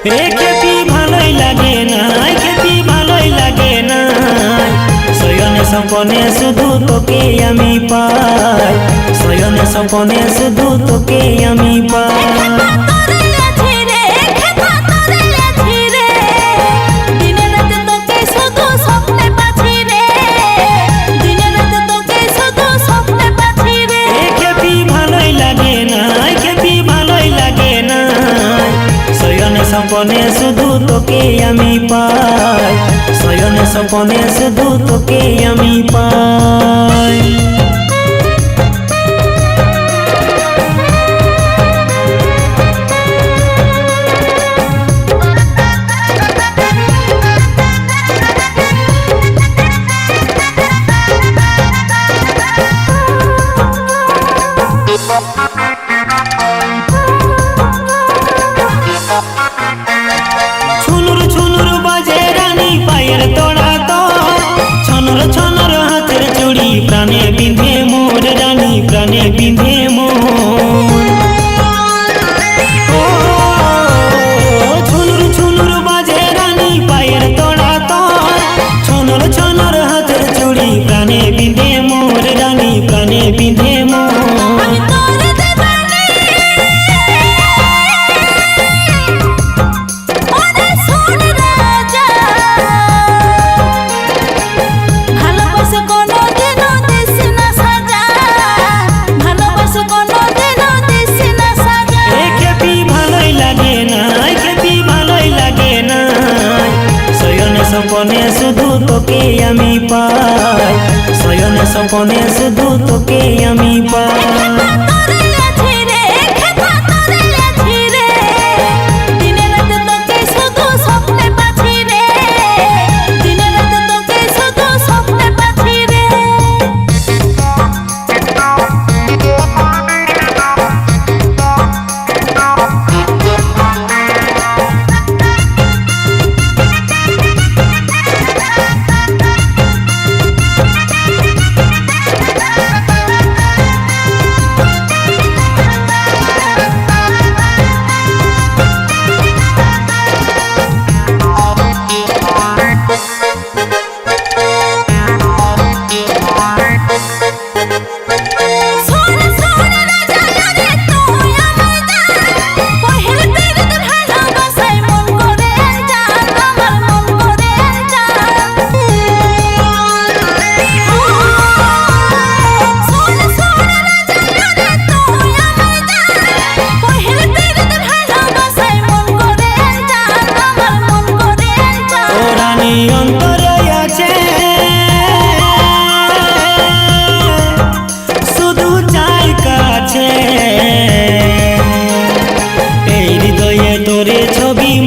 খেপি ভালোই লাগে না, খেপি ভালোই লাগে না, শয়নে স্বপনে শুধু তোকে আমি পাই, শয়নে স্বপনে শুধু তোকে আমি পাই। স্বপনে শুধু তোকে আমি পাই, শয়নে স্বপনে শুধু তোকে আমি পাই। প্রাণে বিঁধে মোর রানী, প্রাণে বিঁধে মোর। ছুনুর ছুনুর বাজে রানী পায়ের তোড়া তোর, ছনর ছনর হাতের চুড়ি প্রাণে বিঁধে মোর রানী, প্রাণে বিঁধে মোর। স্বপনে শুধু তোকে আমি পাই, শয়নে স্বপনে শুধু তোকে আমি পাই।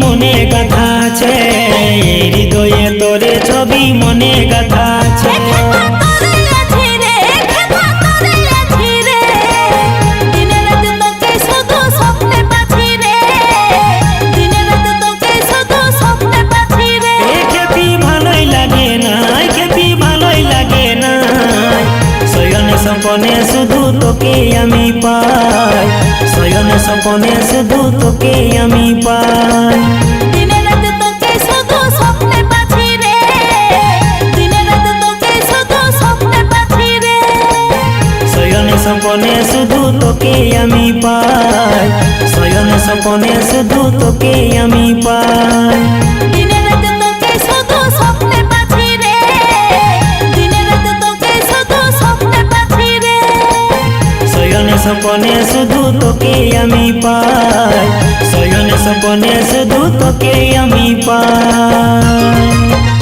মনে গাথা আছে, হৃদয়ে তোরে ছবি মনে গাথা আছে। খেপি ভালোই লাগে না, খেপি ভালোই লাগে না, শয়নে স্বপনে শুধু তোকে আমি পাই, শয়নে স্বপনে শুধু তোকে আমি পাই। শয়নে স্বপনে শুধু তোকে আমি পাই, শয়নে স্বপনে শুধু তোকে আমি পাই। শয়নে স্বপনে শুধু তোকে আমি পাই, শয়নে স্বপনে শুধু তোকে আমি পাই।